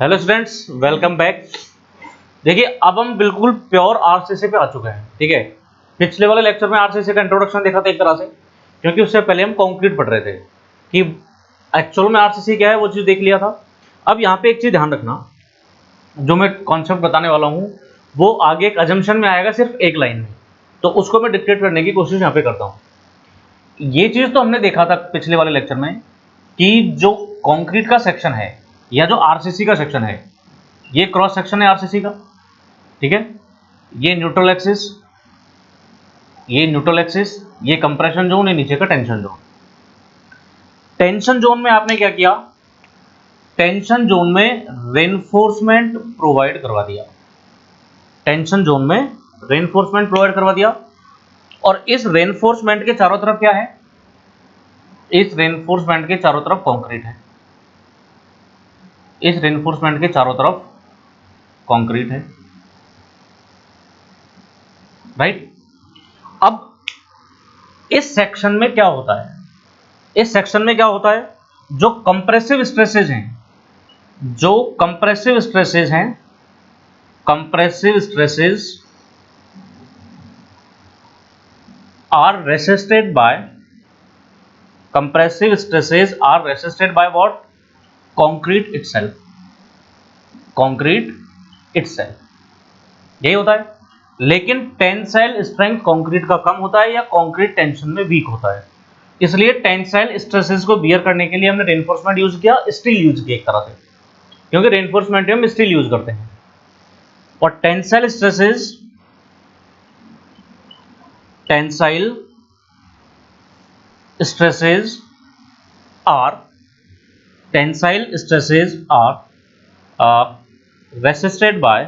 Hello students, welcome back. देखिए, अब हम बिल्कुल प्योर आरसीसी पे आ चुके हैं। ठीक है, पिछले वाले लेक्चर में आरसीसी का इंट्रोडक्शन देखा था एक तरह से, क्योंकि उससे पहले हम कंक्रीट पढ़ रहे थे कि एक्चुअल में आरसीसी क्या है, वो चीज़ देख लिया था। अब यहाँ पे एक चीज़ ध्यान रखना, जो मैं कॉन्सेप्ट बताने वाला हूँ वो आगे एक अजम्पशन में आएगा, सिर्फ एक लाइन में, तो उसको मैं डिक्टेट करने की कोशिश यहाँ पे करता हूँ। ये चीज़ तो हमने देखा था पिछले वाले लेक्चर में कि जो कॉन्क्रीट का सेक्शन है या जो आरसीसी का सेक्शन है, ये क्रॉस सेक्शन है आरसीसी का। ठीक है, ये न्यूट्रल एक्सिस, ये कंप्रेशन जोन, ये नीचे का टेंशन जोन। टेंशन जोन में आपने क्या किया, टेंशन जोन में रेनफोर्समेंट प्रोवाइड करवा दिया। टेंशन जोन में रेनफोर्समेंट प्रोवाइड करवा दिया, और इस रेनफोर्समेंट के चारों तरफ क्या है, इस रेनफोर्समेंट के चारों तरफ कंक्रीट है। इस रेनफोर्समेंट के चारों तरफ कंक्रीट है, राइट। अब इस सेक्शन में क्या होता है, इस सेक्शन में क्या होता है, जो कंप्रेसिव स्ट्रेसेज हैं, जो कंप्रेसिव स्ट्रेसेज हैं, compressive stresses are resisted by, compressive stresses are resisted by what, concrete itself, concrete itself, यही होता है। लेकिन टेंसाइल स्ट्रेंथ कंक्रीट का कम होता है या कंक्रीट टेंशन में वीक होता है, इसलिए टेंसाइल स्ट्रेसेस को बियर करने के लिए हमने रेनफोर्समेंट यूज किया, स्टील यूज किया एक तरह से, क्योंकि रेनफोर्समेंट हम स्टील यूज करते हैं। और tensile stresses, tensile stresses are, tensile stresses are resisted by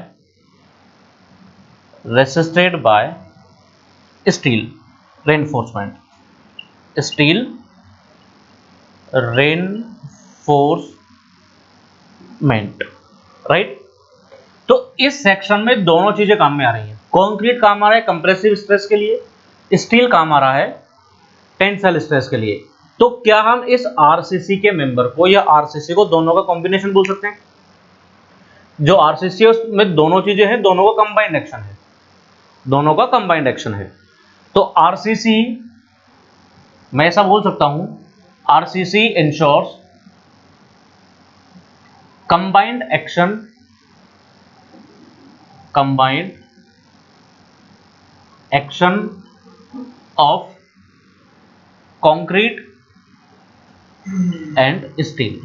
steel reinforcement, steel reinforcement, right. तो इस सेक्शन में दोनों चीजें काम में आ रही हैं। कंक्रीट काम आ रहा है कंप्रेसिव स्ट्रेस के लिए, स्टील काम आ रहा है टेंसाइल स्ट्रेस के लिए। तो क्या हम इस आरसीसी के मेंबर को या आरसीसी को दोनों का कॉम्बिनेशन बोल सकते हैं? जो आरसीसी है उसमें दोनों चीजें हैं, दोनों का कंबाइंड एक्शन है, दोनों का कंबाइंड एक्शन है। तो आरसीसी, मैं ऐसा बोल सकता हूं, RCC insures combined action, combined action of concrete and steel.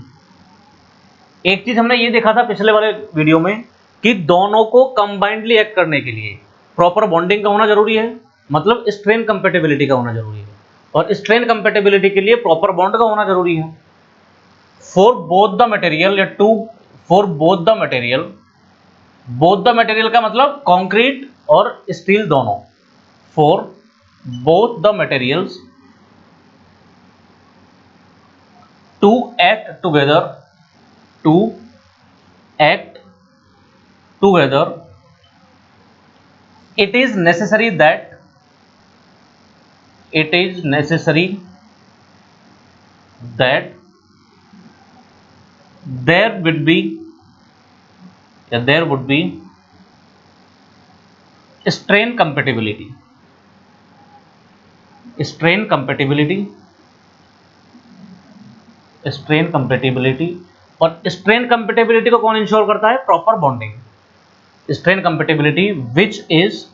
एक चीज हमने ये देखा था पिछले वाले वीडियो में कि दोनों को कंबाइंडली एक्ट करने के लिए प्रॉपर बॉन्डिंग का होना जरूरी है, मतलब स्ट्रेन कंपेटिबिलिटी का होना जरूरी है, और स्ट्रेन कंपेटिबिलिटी के लिए प्रॉपर बॉन्ड का होना जरूरी है। फॉर बोथ द मटेरियल या to, for both the material, both the material का मतलब कंक्रीट और स्टील दोनों, for both the materials to act together, to act together, it is necessary that, it is necessary that there would be, there would be strain compatibility, strain compatibility, strain compatibility। और strain compatibility को कौन ensure करता है? Proper bonding. strain compatibility which is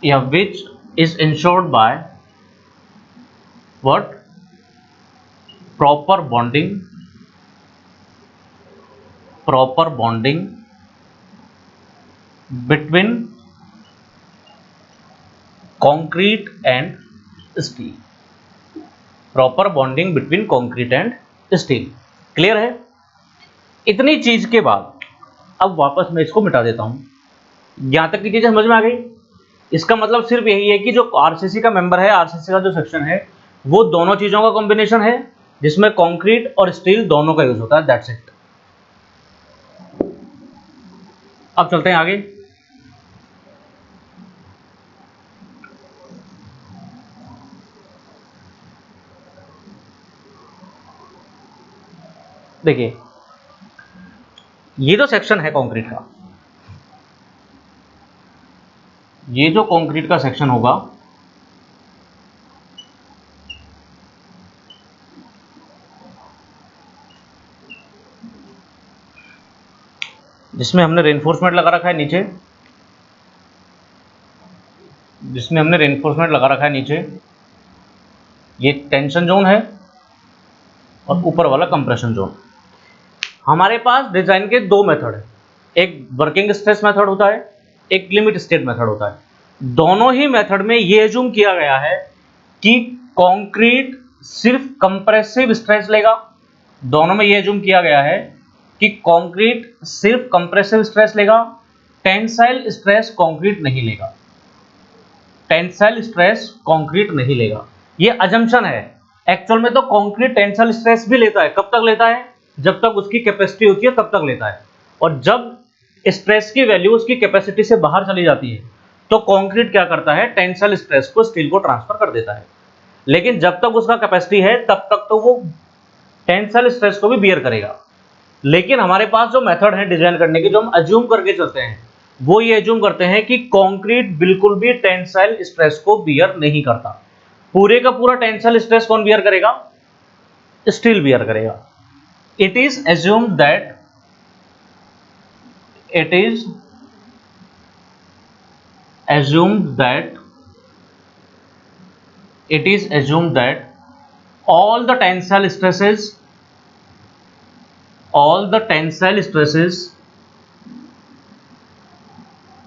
या which is ensured by what, proper bonding, proper bonding between concrete and steel, proper bonding between concrete and steel. Clear है? इतनी चीज के बाद अब वापस मैं इसको मिटा देता हूं। यहां तक की चीजें समझ में आ गई? इसका मतलब सिर्फ यही है कि जो आरसीसी का मेंबर है, आरसीसी का जो सेक्शन है, वो दोनों चीजों का कॉम्बिनेशन है, जिसमें कंक्रीट और स्टील दोनों का यूज होता है। That's it. अब चलते हैं आगे। देखिए ये जो सेक्शन है कंक्रीट का, ये जो कंक्रीट का सेक्शन होगा, जिसमें हमने रेनफोर्समेंट लगा रखा है नीचे, जिसमें हमने रेनफोर्समेंट लगा रखा है नीचे, ये टेंशन जोन है और ऊपर वाला कंप्रेशन जोन। हमारे पास डिजाइन के दो मेथड है, एक वर्किंग स्ट्रेस मेथड होता है, एक लिमिट स्टेट मेथड होता है। दोनों ही मेथड में ये एज्यूम किया गया है कि कंक्रीट सिर्फ कंप्रेसिव स्ट्रेस लेगा। दोनों में ये एज्यूम किया गया है कि कंक्रीट सिर्फ कंप्रेसिव स्ट्रेस लेगा, टेंसाइल स्ट्रेस कंक्रीट नहीं लेगा, टेंसाइल स्ट्रेस कंक्रीट नहीं लेगा। ये अजम्पशन है। एक्चुअल में तो कंक्रीट टेंसाइल स्ट्रेस भी लेता है। कब तक लेता है? जब तक उसकी कैपेसिटी होती है तब तक लेता है, और जब स्ट्रेस की वैल्यू उसकी कैपेसिटी से बाहर चली जाती है तो कंक्रीट क्या करता है, टेंसाइल स्ट्रेस को स्टील को ट्रांसफर कर देता है। लेकिन जब तक उसका कैपेसिटी है तब तक तो वो टेंसाइल स्ट्रेस को भी बियर करेगा। लेकिन हमारे पास जो मेथड है डिजाइन करने की, जो हम अज्यूम करके चलते हैं, वो ये अज्यूम करते हैं कि कंक्रीट बिल्कुल भी टेंसाइल स्ट्रेस को बियर नहीं करता। पूरे का पूरा टेंसाइल स्ट्रेस कौन बियर करेगा? स्टील बियर करेगा। It is assumed that it is assumed that it is assumed that all the tensile stresses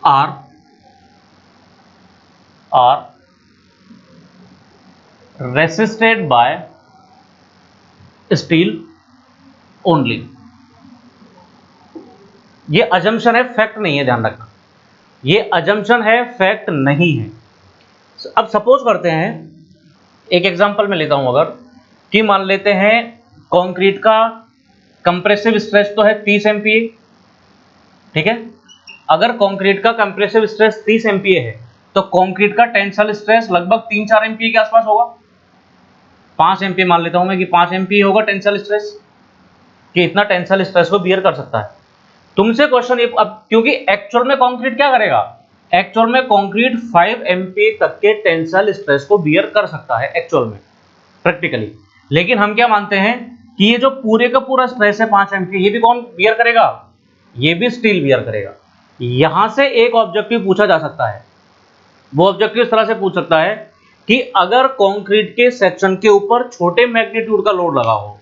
are resisted by steel only। ये अजम्पशन है, फैक्ट नहीं है, ध्यान रखना। ये अजम्पशन है, फैक्ट नहीं है। अब सपोज करते हैं, एक एग्जांपल में लेता हूं, अगर कि मान लेते हैं कंक्रीट का कंप्रेसिव स्ट्रेस तो है 30 MPa, ठीक है। अगर कंक्रीट का कंप्रेसिव स्ट्रेस 30 MPa है तो कंक्रीट का टेंसाइल स्ट्रेस लगभग 3-4 MPa के आसपास होगा। 5 MPa मान लेता हूं मैं कि 5 MPa होगा टेंसाइल स्ट्रेस, कि इतना टेंसाइल स्ट्रेस को बियर कर सकता है। तुमसे क्वेश्चन ये, अब क्योंकि एक्चुअल में कंक्रीट क्या करेगा, एक्चुअल में कंक्रीट 5 MPa तक के टेंसाइल स्ट्रेस को बियर कर सकता है एक्चुअल में, प्रैक्टिकली। लेकिन हम क्या मानते हैं कि ये जो पूरे का पूरा स्ट्रेस है 5 MPa, ये भी कौन बियर करेगा? ये भी स्टील बियर करेगा। यहां से एक ऑब्जेक्टिव पूछा जा सकता है। वो ऑब्जेक्टिव इस तरह से पूछ सकता है कि अगर कंक्रीट के सेक्शन के ऊपर छोटे मैग्नीट्यूड का लोड लगा हो,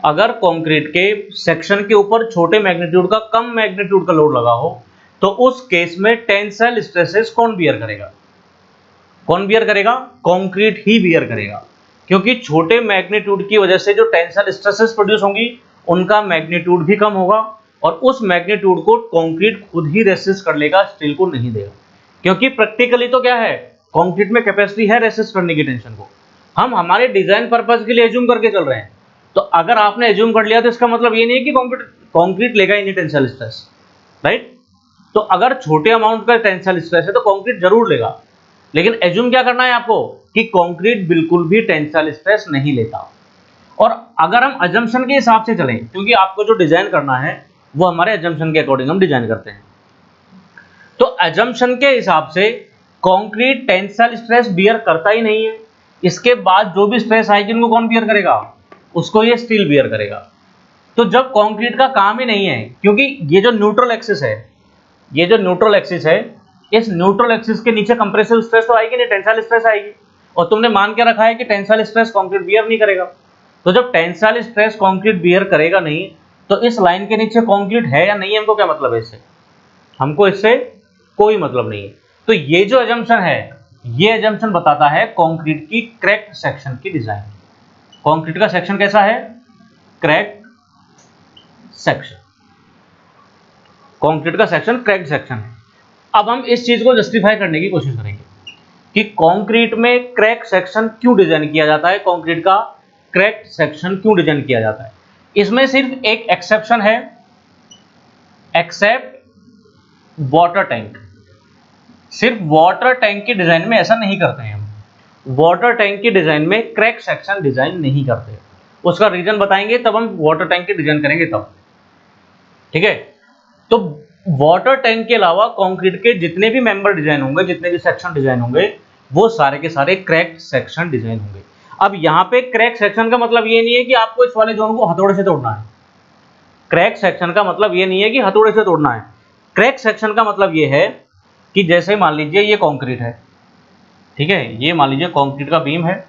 अगर कंक्रीट के सेक्शन के ऊपर छोटे मैग्नीट्यूड का, कम मैग्नीट्यूड का लोड लगा हो, तो उस केस में टेंसाइल स्ट्रेसेस कौन बियर करेगा? कौन बियर करेगा? कंक्रीट ही बियर करेगा, क्योंकि छोटे मैग्नीट्यूड की वजह से जो टेंसाइल स्ट्रेसेस प्रोड्यूस होंगी उनका मैग्नीट्यूड भी कम होगा, और उस मैग्नीट्यूड को कंक्रीट खुद ही रेसिस्ट कर लेगा, स्टील को नहीं देगा। क्योंकि प्रैक्टिकली तो क्या है, कंक्रीट में कैपेसिटी है रेसिस्ट करने की टेंशन को। हम हमारे डिजाइन पर्पस के लिए एज्यूम करके चल रहे हैं। तो अगर आपने एज्यूम कर लिया तो इसका मतलब ये नहीं है कि कंक्रीट लेगा ही नहीं टेंसाइल स्ट्रेस, राइट। तो अगर छोटे अमाउंट का टेंसाइल स्ट्रेस है तो कंक्रीट जरूर लेगा, लेकिन एज्यूम क्या करना है आपको कि कंक्रीट बिल्कुल भी टेंसाइल स्ट्रेस नहीं लेता। और अगर हम अजम्पशन के हिसाब से चलें, क्योंकि आपको जो डिजाइन करना है वो हमारे अजम्पशन के अकॉर्डिंग हम डिजाइन करते हैं, तो अजम्पशन के हिसाब से कंक्रीट टेंसाइल स्ट्रेस बियर करता ही नहीं है। इसके बाद जो भी स्ट्रेस आएगी उनको कौन बियर करेगा? उसको ये स्टील बियर करेगा। तो जब कंक्रीट का काम ही नहीं है, क्योंकि ये जो न्यूट्रल एक्सिस है, ये जो न्यूट्रल एक्सिस है, इस न्यूट्रल एक्सिस के नीचे कंप्रेसिव स्ट्रेस तो आएगी नहीं, टेंसाइल स्ट्रेस आएगी। और तुमने मान के रखा है कि टेंसाइल स्ट्रेस कंक्रीट बियर नहीं करेगा। तो जब टेंसाइल स्ट्रेस कंक्रीट बियर करेगा नहीं, तो इस लाइन के नीचे कंक्रीट है या नहीं है, हमको क्या मतलब है इससे? हमको इससे कोई मतलब नहीं है। तो ये जो अजम्पशन है, ये अजम्पशन बताता है कंक्रीट की क्रैक्ड सेक्शन की डिजाइन। कंक्रीट का सेक्शन कैसा है? Cracked section. कंक्रीट का सेक्शन क्रैक्ड सेक्शन है। अब हम इस चीज को जस्टिफाई करने की कोशिश करेंगे कि कंक्रीट में क्रैक सेक्शन क्यों डिजाइन किया जाता है, कंक्रीट का क्रैक्ड सेक्शन क्यों डिजाइन किया जाता है। इसमें सिर्फ एक एक्सेप्शन है, एक्सेप्ट वाटर टैंक। सिर्फ वाटर टैंक की डिजाइन में ऐसा नहीं करते हैं हम। वाटर टैंक की डिजाइन में क्रैक सेक्शन डिजाइन नहीं करते। उसका रीजन बताएंगे, तब हम वाटर टैंक की डिजाइन करेंगे तब। ठीक है, तो वाटर टैंक के अलावा कंक्रीट के जितने भी मेंबर डिजाइन होंगे, जितने भी सेक्शन डिजाइन होंगे, वो सारे के सारे क्रैक्ड सेक्शन डिजाइन होंगे। अब यहाँ पे क्रैक सेक्शन का मतलब ये नहीं है कि आपको इस वाले जोन को हथौड़े से तोड़ना है। क्रैक सेक्शन का मतलब ये नहीं है कि हथौड़े से तोड़ना है। क्रैक सेक्शन का मतलब ये है कि जैसे मान लीजिए ये कंक्रीट है, ठीक है, ये मान लीजिए कंक्रीट का बीम है,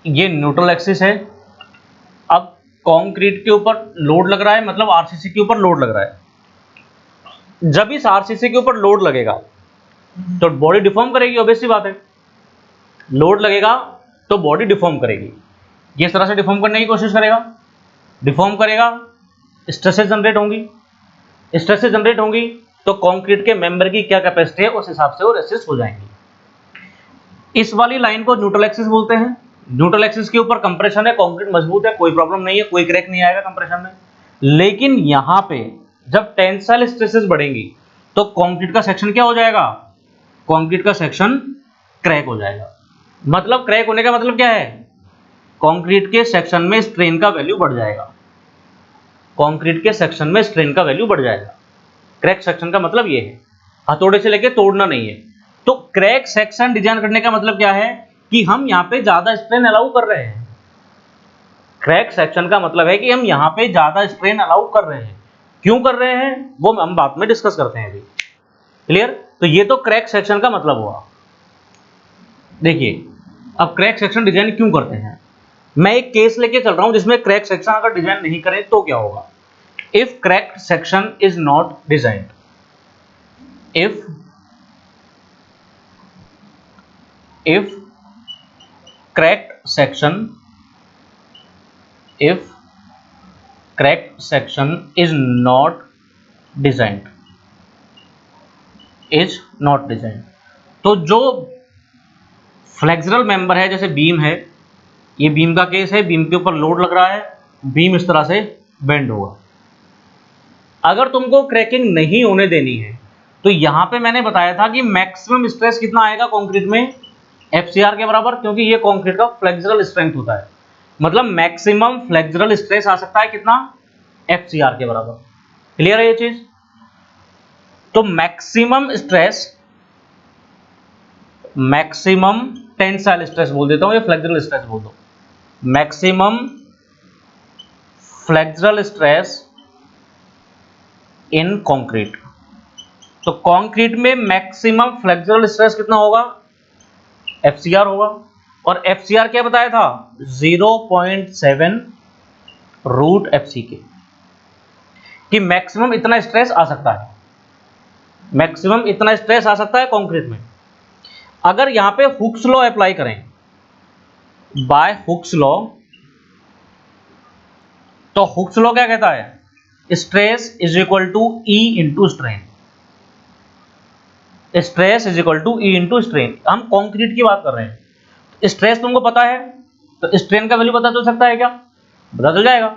ये न्यूट्रल एक्सिस है। अब कंक्रीट के ऊपर लोड लग रहा है, मतलब आरसीसी के ऊपर लोड लग रहा है। जब इस आरसीसी के ऊपर लोड लगेगा तो बॉडी डिफॉर्म करेगी, ऑब्वियस सी बात है। लोड लगेगा तो बॉडी डिफॉर्म करेगी, इस तरह से डिफॉर्म करने की कोशिश करेगा, डिफॉर्म करेगा, स्ट्रेसेस जनरेट होंगी। स्ट्रेसेस जनरेट होंगी तो कंक्रीट के मेंबर की क्या कैपेसिटी है उस हिसाब से वो रेसिस्ट हो जाएंगी। इस वाली लाइन को न्यूट्रल एक्सिस बोलते हैं। न्यूट्रल एक्सिस के ऊपर कंप्रेशन है, कंक्रीट मजबूत है, कोई प्रॉब्लम नहीं है, कोई क्रैक नहीं आएगा कंप्रेशन में। लेकिन यहां पे जब टेंसाइल स्ट्रेसेस बढ़ेंगी तो कंक्रीट का सेक्शन क्या हो जाएगा? कंक्रीट का सेक्शन क्रैक हो जाएगा। मतलब क्रैक होने का मतलब क्या है? कंक्रीट के सेक्शन में स्ट्रेन का वैल्यू बढ़ जाएगा। कंक्रीट के सेक्शन में स्ट्रेन का वैल्यू बढ़ जाएगा। क्रैक सेक्शन का मतलब ये है, हथौड़े से लेके तोड़ना नहीं है। तो क्रैक सेक्शन डिजाइन करने का मतलब क्या है कि हम यहाँ पे ज्यादा स्ट्रेन अलाउ कर रहे हैं। क्रैक सेक्शन का मतलब है कि हम यहाँ पे ज्यादा स्ट्रेन अलाउ कर रहे हैं। क्यों कर रहे हैं वो हम बाद में डिस्कस करते हैं अभी। क्लियर? तो ये तो क्रैक सेक्शन का मतलब हुआ। देखिए अब क्रैक सेक्शन डिजाइन क्यों करते हैं, मैं एक केस लेके चल रहा हूं जिसमें क्रैक सेक्शन अगर डिजाइन नहीं करें तो क्या होगा। If cracked section is not designed, if cracked section is not designed, तो जो फ्लेक्सुरल मेंबर है, जैसे बीम है, ये बीम का केस है, बीम के ऊपर लोड लग रहा है, बीम इस तरह से बेंड होगा। अगर तुमको क्रैकिंग नहीं होने देनी है तो यहां पे मैंने बताया था कि मैक्सिमम स्ट्रेस कितना आएगा कंक्रीट में, FCR के बराबर, क्योंकि ये कंक्रीट का फ्लेक्सुरल स्ट्रेंथ होता है। मतलब मैक्सिमम फ्लेक्सुरल स्ट्रेस आ सकता है कितना? FCR के बराबर। क्लियर है ये चीज? तो maximum stress, maximum tensile stress बोल देता हूं, ये फ्लेक्सुरल स्ट्रेस बोल दो, maximum flexural stress in concrete. तो कंक्रीट में मैक्सिमम फ्लेक्सुरल स्ट्रेस कितना होगा? FCR होगा। और FCR क्या बताया था? 0.7 रूट FCK, कि मैक्सिमम इतना स्ट्रेस आ सकता है, मैक्सिमम इतना स्ट्रेस आ सकता है कंक्रीट में। अगर यहां पे हुक्स लॉ अप्लाई करें, बाय हुक्स लॉ, तो हुक्स लॉ क्या कहता है? Stress is equal to E into strain. Stress is equal to E into strain. हम कंक्रीट की बात कर रहे हैं, स्ट्रेस तुमको पता है तो स्ट्रेन का वैल्यू पता चल सकता है क्या? पता चल जाएगा।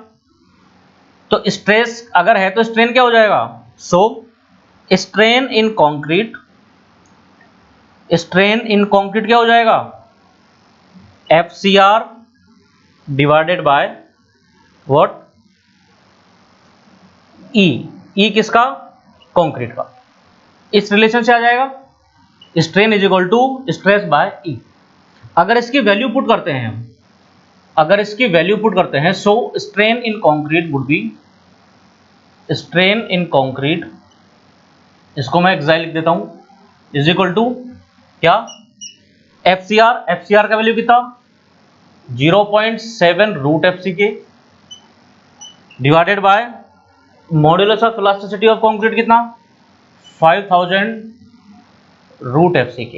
तो स्ट्रेस अगर है तो स्ट्रेन क्या हो जाएगा? So strain in concrete, strain in concrete क्या हो जाएगा? FCR divided by what? E किसका? कंक्रीट का। इस रिलेशन से आ जाएगा, strain is equal to stress by E। अगर इसकी वैल्यू पुट करते हैं हम, अगर इसकी वैल्यू पुट करते हैं, so strain in concrete would be, strain in concrete, इसको मैं एक्साइल लिख देता हूं, इज इक्वल टू क्या? FCR का वैल्यू कितना? 0.7 root FCK divided by modulus of elasticity of concrete कितना? 5000 रूट FCK।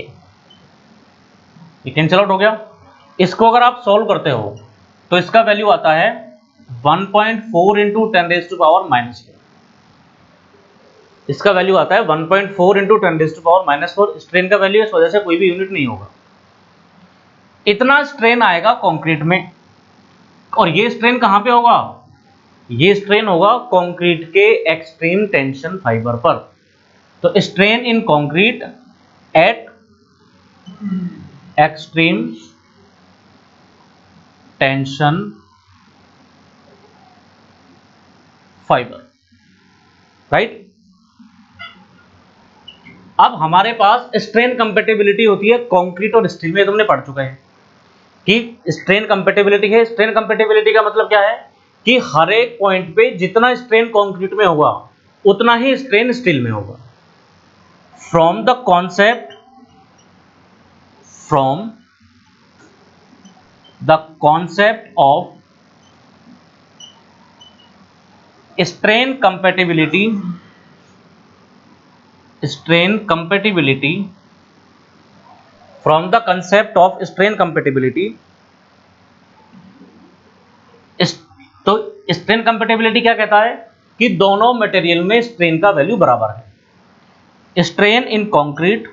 ये कैंसिल आउट हो गया। इसको अगर आप सॉल्व करते हो तो इसका वैल्यू आता है 1.4 इंटू 10⁻⁻⁻⁴। इसका वैल्यू आता है 1.4 इंटू 10⁻⁻⁴। स्ट्रेन का वैल्यू इस वजह से कोई भी यूनिट नहीं होगा। इतना स्ट्रेन आएगा कंक्रीट में, और ये स्ट्रेन कहां पे होगा? ये स्ट्रेन होगा कंक्रीट के एक्सट्रीम टेंशन फाइबर पर। तो strain in concrete eight extreme tension fibre, right. अब हमारे पास स्ट्रेन कंपेटिबिलिटी होती है कंक्रीट और स्टील में, तुमने पढ़ चुके हैं कि स्ट्रेन कंपेटिबिलिटी है। स्ट्रेन कंपेटिबिलिटी का मतलब क्या है कि हर एक पॉइंट पे जितना स्ट्रेन कंक्रीट में होगा उतना ही स्ट्रेन स्टील में होगा। From the concept of strain compatibility from the concept of strain compatibility, तो स्ट्रेन कंपेटिबिलिटी क्या कहता है कि दोनों मटेरियल में स्ट्रेन का वैल्यू बराबर है। Strain in concrete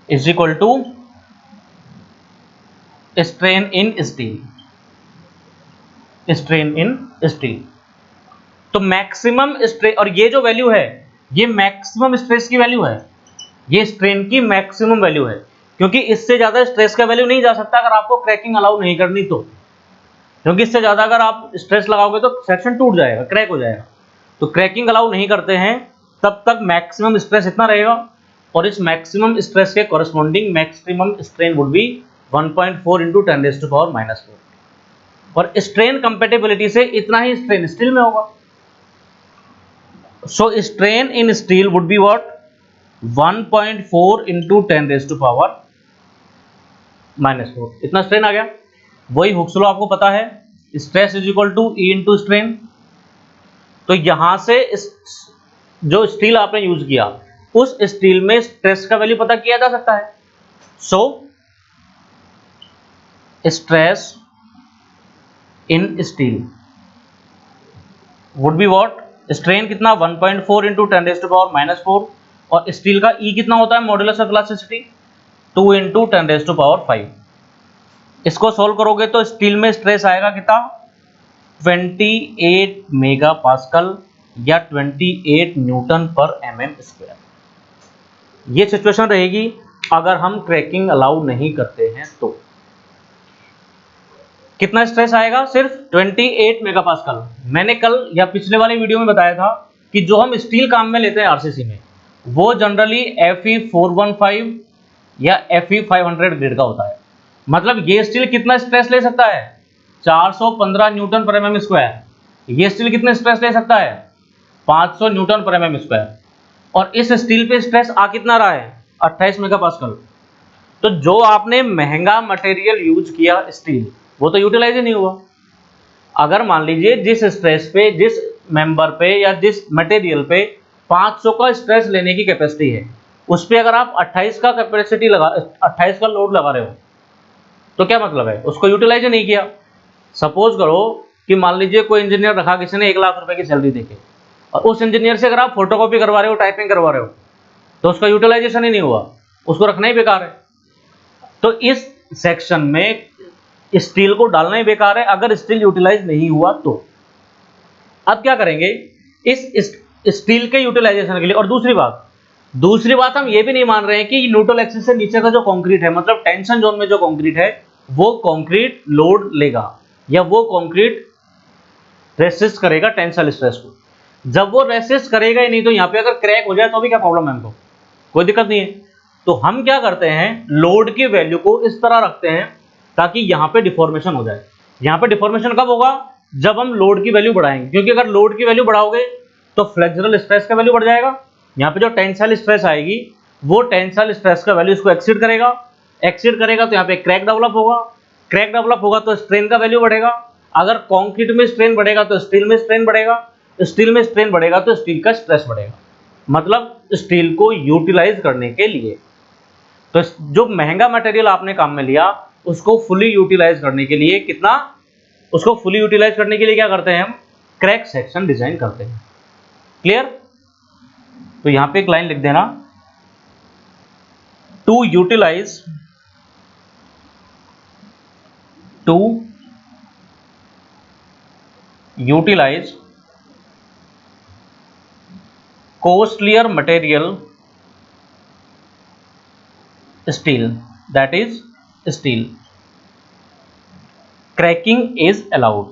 is equal to strain in steel. तो मैक्सिमम स्ट्रेन, और ये जो वैल्यू है ये मैक्सिमम स्ट्रेस की वैल्यू है, ये स्ट्रेन की मैक्सिमम वैल्यू है, क्योंकि इससे ज्यादा स्ट्रेस का वैल्यू नहीं जा सकता अगर आपको क्रैकिंग अलाउ नहीं करनी तो, क्योंकि इससे ज्यादा अगर आप स्ट्रेस लगाओगे तो सेक्शन टूट जाएगा, क्रैक हो जाएगा। तो क्रैकिंग अलाउ नहीं करते हैं तब तक मैक्सिमम स्ट्रेस इतना रहेगा, और इस मैक्सिमम स्ट्रेस के corresponding maximum strain would be 1.4 into 10⁻⁻⁴ और स्ट्रेन कंपेटिबिलिटी से इतना ही स्ट्रेन स्टील में होगा। So strain in steel would be what 1.4 into 10⁻⁻⁴, इतना स्ट्रेन आ गया। वही हुक्स लॉ आपको पता है, stress is equal to E into strain. तो यहां से जो स्टील आपने यूज किया उस स्टील में स्ट्रेस का वैल्यू पता किया जा सकता है। So stress in steel would be what, strain कितना 1.4 इंटू 10⁻⁻⁴, और स्टील का ई कितना होता है मॉड्यूलस ऑफ इलास्टिसिटी 2 इंटू 10⁻⁵। इसको सोल्व करोगे तो स्टील में स्ट्रेस आएगा कितना 28 मेगा पास्कल या 28 न्यूटन पर mm²। ये सिचुएशन रहेगी अगर हम क्रैकिंग अलाउ नहीं करते हैं तो। कितना स्ट्रेस आएगा, सिर्फ 28 मेगा पास्कल। मैंने कल या पिछले वाले वीडियो में बताया था कि जो हम स्टील काम में लेते हैं आरसीसी में वो जनरली Fe415 या Fe500 ग्रेड का होता है। मतलब ये स्टील कितना स्ट्रेस ले सकता है 415 न्यूटन पर mm²। ये स्टील कितना स्ट्रेस ले सकता है 500 न्यूटन पर mm²। और इस स्टील पे स्ट्रेस आ कितना रहा है 28 मेगा पास्कल। तो जो आपने महंगा मटेरियल यूज किया स्टील वो तो यूटिलाइज ही नहीं हुआ। अगर मान लीजिए जिस स्ट्रेस पे, जिस मेंबर पे या जिस मटेरियल पे 500 का स्ट्रेस लेने की कैपेसिटी है उस पे अगर आप 28 का कैपेसिटी लगा 28 का लोड लगा रहे हो तो क्या मतलब है, उसको यूटिलाइज नहीं किया। सपोज करो कि मान लीजिए कोई इंजीनियर रखा किसी ने 1 लाख रुपए की सैलरी देके, और उस इंजीनियर से अगर आप फोटोकॉपी करवा रहे हो, टाइपिंग करवा रहे हो तो उसका यूटिलाइजेशन ही नहीं हुआ, उसको रखना ही बेकार है। तो इस सेक्शन में स्टील को डालना ही बेकार है अगर स्टील यूटिलाइज नहीं हुआ तो। अब क्या करेंगे इस स्टील के यूटिलाइजेशन के लिए। और दूसरी बात हम ये भी नहीं मान रहे हैं कि न्यूट्रल एक्सिस से नीचे का जो कंक्रीट है, मतलब टेंशन जोन में जो कंक्रीट है वो कंक्रीट लोड लेगा या वो कंक्रीट रेसिस्ट करेगा टेंसाइल स्ट्रेस को। जब वो रेसिस्ट करेगा ही नहीं तो यहाँ पे अगर क्रैक हो जाए तो भी क्या प्रॉब्लम है हमको, कोई दिक्कत नहीं है। तो हम क्या करते हैं लोड की वैल्यू को इस तरह रखते हैं ताकि यहाँ पे डिफॉर्मेशन हो जाए। यहाँ पे डिफॉर्मेशन कब होगा जब हम लोड की वैल्यू बढ़ाएंगे, क्योंकि अगर लोड की वैल्यू बढ़ाओगे तो फ्लेक्सुरल स्ट्रेस का वैल्यू बढ़ जाएगा। यहाँ पे जो टेंसाइल स्ट्रेस आएगी वो टेंसाइल स्ट्रेस का वैल्यू इसको एक्सीड करेगा तो यहाँ पे क्रैक डेवलप होगा तो स्ट्रेन का वैल्यू बढ़ेगा। अगर कंक्रीट में स्ट्रेन बढ़ेगा तो स्टील में स्ट्रेन बढ़ेगा, स्टील में स्ट्रेन बढ़ेगा तो स्टील का स्ट्रेस बढ़ेगा। मतलब स्टील को यूटिलाइज करने के लिए तो जो महंगा मटेरियल आपने काम में लिया उसको फुली यूटिलाइज करने के लिए क्या करते हैं हम क्रैक सेक्शन डिजाइन करते हैं। क्लियर। तो यहां पे एक लाइन लिख देना, to utilize costlier material steel, that is steel. Cracking is allowed,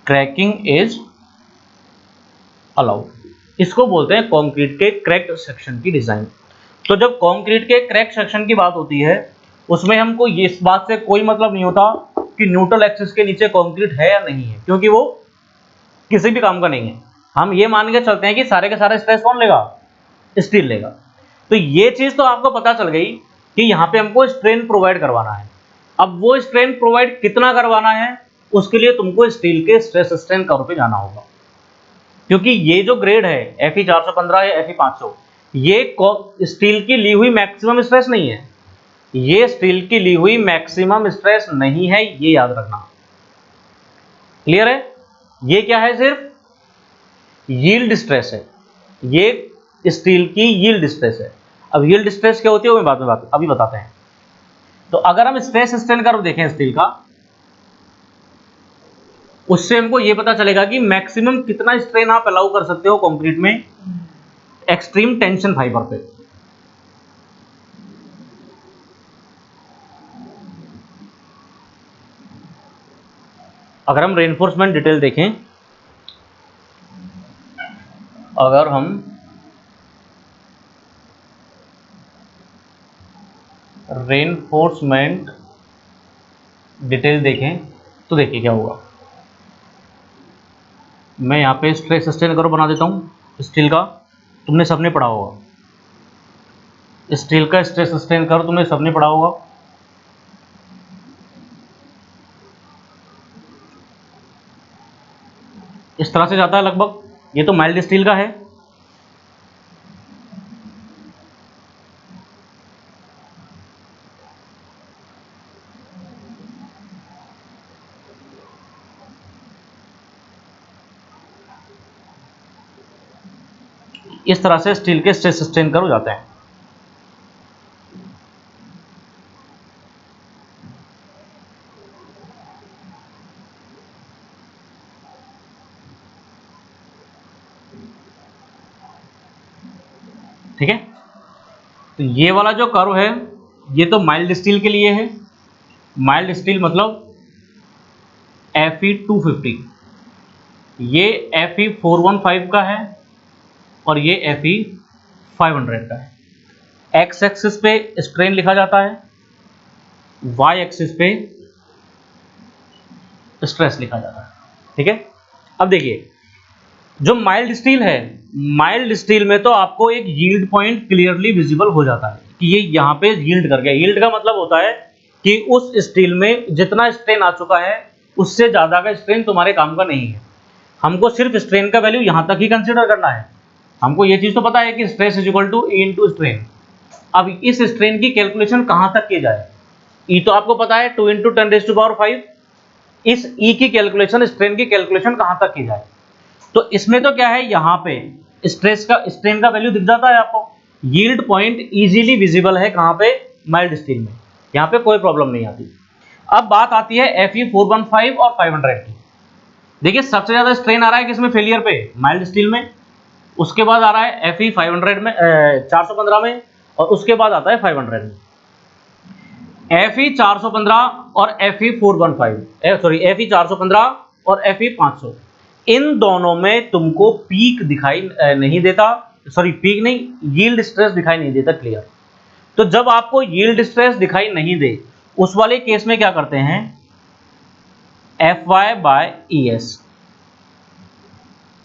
cracking is allowed. इसको बोलते हैं कंक्रीट के क्रैक्ड सेक्शन की डिजाइन। तो जब कंक्रीट के क्रैक सेक्शन की बात होती है उसमें हमको ये इस बात से कोई मतलब नहीं होता कि न्यूट्रल एक्सिस के नीचे कंक्रीट है या नहीं है, क्योंकि वो किसी भी काम का नहीं है। हम ये मान के चलते हैं कि सारे के सारे स्ट्रेस कौन लेगा, स्टील लेगा। तो ये चीज तो आपको पता चल गई कि यहाँ पे हमको स्ट्रेन प्रोवाइड करवाना है। अब वो स्ट्रेन प्रोवाइड कितना करवाना है उसके लिए तुमको स्टील के स्ट्रेस स्ट्रेन कर्व पे जाना होगा, क्योंकि ये जो ग्रेड है Fe 415 या Fe 500 ये स्टील की ली हुई मैक्सिमम स्ट्रेस नहीं है, ये स्टील की ली हुई मैक्सिमम स्ट्रेस नहीं है, ये याद रखना। क्लियर है? ये क्या है, सिर्फ यील्ड स्ट्रेस है, ये स्टील की यील्ड स्ट्रेस है। अब यील्ड स्ट्रेस क्या होती है वो बाद में अभी बताते हैं। तो अगर हम स्ट्रेस स्ट्रेन कर्व देखें स्टील का, उससे हमको ये पता चलेगा कि मैक्सिमम कितना स्ट्रेन आप अलाउ कर सकते हो कंक्रीट में एक्सट्रीम टेंशन फाइबर पे। अगर हम रेनफोर्समेंट डिटेल देखें, अगर हम रेनफोर्समेंट डिटेल देखें तो देखिए क्या होगा। मैं यहाँ पे स्ट्रेस स्ट्रेन कर्व बना देता हूँ स्टील का, तुमने सबने पढ़ा होगा स्टील का स्ट्रेस स्ट्रेन कर्व, तुमने सबने पढ़ा होगा। इस तरह से जाता है लगभग, ये तो माइल्ड स्टील का है। इस तरह से स्टील के स्ट्रेस स्ट्रेन कर्व जाते हैं। ठीक है, तो ये वाला जो कर्व है ये तो माइल्ड स्टील के लिए है। माइल्ड स्टील मतलब Fe 250, ये Fe 415 का है और ये Fe 500 का है। एक्स एक्सिस पे स्ट्रेन लिखा जाता है, वाई एक्सिस पे स्ट्रेस लिखा जाता है। ठीक है, अब देखिए जो माइल्ड स्टील है, माइल्ड स्टील में तो आपको एक यील्ड पॉइंट क्लियरली विजिबल हो जाता है कि ये यहाँ पे यील्ड कर गया। यील्ड का मतलब होता है कि उस स्टील में जितना स्ट्रेन आ चुका है उससे ज़्यादा का स्ट्रेन तुम्हारे काम का नहीं है। हमको सिर्फ स्ट्रेन का वैल्यू यहाँ तक ही कंसिडर करना है। हमको ये चीज़ तो पता है कि stress is equal to E into strain. अब इस स्ट्रेन की कैलकुलेशन कहाँ तक की जाए, ई तो आपको पता है 2 इंटू 10⁵, इस ई की कैलकुलेशन, स्ट्रेन की कैलकुलेशन कहाँ तक की जाए। तो इसमें तो क्या है, यहाँ पे स्ट्रेन का वैल्यू दिख जाता है आपको, यील्ड पॉइंट इजीली विजिबल है कहाँ पे, माइल्ड स्टील में, यहाँ पे कोई प्रॉब्लम नहीं आती। अब बात आती है Fe 415 और 500 की। देखिए सबसे ज्यादा स्ट्रेन आ रहा है किसमें, फेलियर पे, माइल्ड स्टील में। उसके बाद आ रहा है Fe 500 में 415 में, और उसके बाद आता है 500 में। Fe 415 और Fe 415 सॉरी Fe 415 और Fe 500, इन दोनों में तुमको पीक दिखाई नहीं देता, सॉरी पीक नहीं, यील्ड स्ट्रेस दिखाई नहीं देता। क्लियर? तो जब आपको यील्ड स्ट्रेस दिखाई नहीं दे उस वाले केस में क्या करते हैं, Fy/Es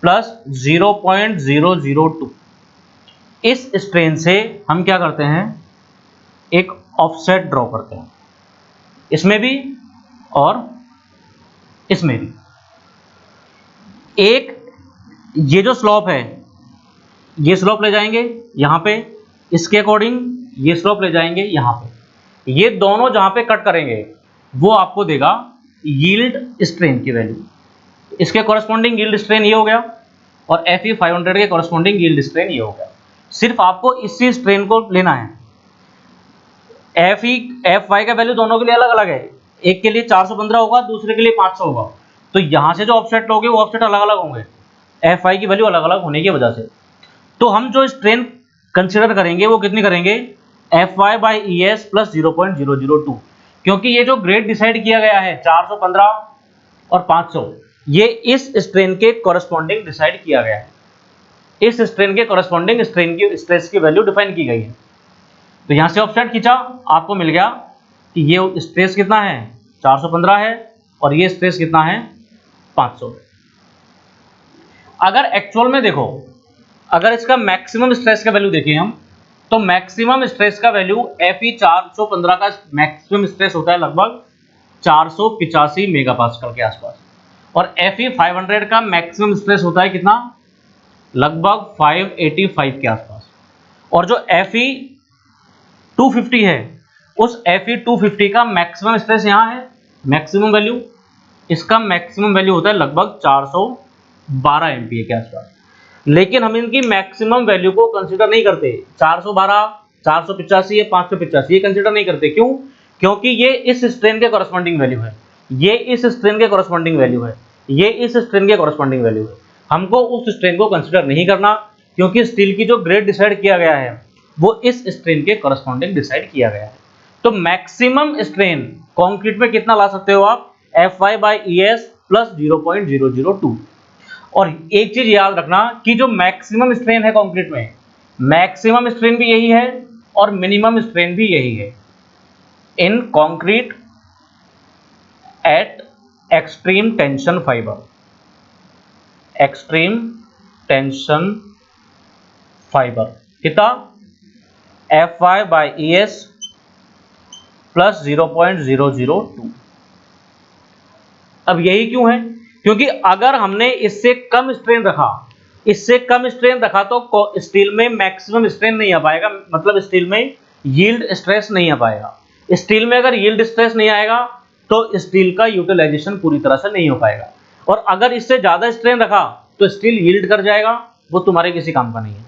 प्लस 0.002, इस स्ट्रेन से हम क्या करते हैं, एक ऑफसेट ड्रॉ करते हैं, इसमें भी और इसमें भी। एक ये जो स्लोप है, ये स्लोप ले जाएंगे यहाँ पे, इसके अकॉर्डिंग ये स्लोप ले जाएंगे यहाँ पे, ये दोनों जहाँ पे कट करेंगे वो आपको देगा यील्ड स्ट्रेन की वैल्यू। इसके कॉरेस्पॉन्डिंग यील्ड स्ट्रेन ये हो गया, और Fe 500 के कॉरेस्पॉन्डिंग यील्ड स्ट्रेन ये हो गया। सिर्फ आपको इसी स्ट्रेन को लेना है। Fy का वैल्यू दोनों के लिए अलग अलग है, एक के लिए 415 होगा, दूसरे के लिए 500 होगा। तो यहाँ से जो ऑफसेट लोगे वो ऑफसेट अलग अलग होंगे, Fy की वैल्यू अलग अलग होने की वजह से। तो हम जो स्ट्रेन कंसिडर करेंगे वो कितनी करेंगे, Fy/Es प्लस 0.002, क्योंकि ये जो ग्रेड डिसाइड किया गया है 415 और 500, ये इस स्ट्रेन के कॉरस्पॉन्डिंग डिसाइड किया गया है, इस स्ट्रेन के कॉरस्पॉन्डिंग स्ट्रेस की वैल्यू डिफाइन की गई है। तो यहां से ऑप्शन खींचा, आपको मिल गया कि ये स्ट्रेस कितना है 415 है और ये स्ट्रेस कितना है 500। अगर एक्चुअल में देखो, अगर इसका मैक्सिमम स्ट्रेस का वैल्यू देखें हम, तो मैक्सिमम स्ट्रेस का वैल्यू Fe 415 का मैक्सिमम स्ट्रेस होता है लगभग 485 मेगापास्कल के आसपास, और Fe 500 का मैक्सिमम स्ट्रेस होता है कितना, लगभग 585 के आसपास। और जो Fe 250 है, उस Fe 250 का मैक्सिमम स्ट्रेस यहाँ है, मैक्सिमम वैल्यू, इसका मैक्सिमम वैल्यू होता है लगभग 412 एमपीए के आसपास। लेकिन हम इनकी मैक्सिमम वैल्यू को कंसीडर नहीं करते, 412, 485 या 585 ये कंसीडर नहीं करते। क्यों? क्योंकि ये इस स्ट्रेन के कॉरस्पॉन्डिंग वैल्यू है, ये इस स्ट्रेन के कॉरस्पॉन्डिंग वैल्यू है, ये इस स्ट्रेन के कॉरस्पॉन्डिंग वैल्यू है। हमको उस स्ट्रेन को कंसीडर नहीं करना, क्योंकि स्टील की जो ग्रेड डिसाइड किया गया है वो इस स्ट्रेन के कॉरस्पॉन्डिंग डिसाइड किया गया है। तो मैक्सिमम स्ट्रेन कंक्रीट में कितना ला सकते हो आप, Fy/Es प्लस 0.002। और एक चीज याद रखना कि जो मैक्सिमम स्ट्रेन है कंक्रीट में, मैक्सिमम स्ट्रेन भी यही है और मिनिमम स्ट्रेन भी यही है इन concrete eight extreme tension fibre, extreme tension fibre कितना, Fy/Es प्लस 0.002। अब यही क्यों है, क्योंकि अगर हमने इससे कम स्ट्रेन रखा, इससे कम स्ट्रेन रखा तो स्टील में मैक्सिमम स्ट्रेन नहीं आ पाएगा, मतलब स्टील में यील्ड स्ट्रेस नहीं आ पाएगा। स्टील में अगर यील्ड स्ट्रेस नहीं आएगा तो स्टील का यूटिलाइजेशन पूरी तरह से नहीं हो पाएगा, और अगर इससे ज्यादा स्ट्रेन रखा तो स्टील यील्ड कर जाएगा, वो तुम्हारे किसी काम का नहीं है।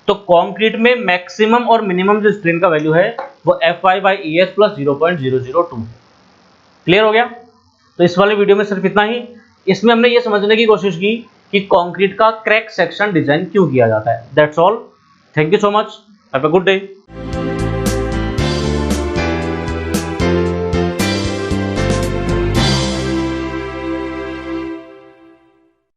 तो कंक्रीट में मैक्सिमम और मिनिमम जो स्ट्रेन का वैल्यू है वो Fy/Es प्लस 0.002 है। क्लियर हो गया? तो इस वाले वीडियो में सिर्फ इतना ही। इसमें हमने ये समझने की कोशिश की कि कंक्रीट का क्रैक सेक्शन डिजाइन क्यों किया जाता है। That's all. Thank you so much. Have a good day.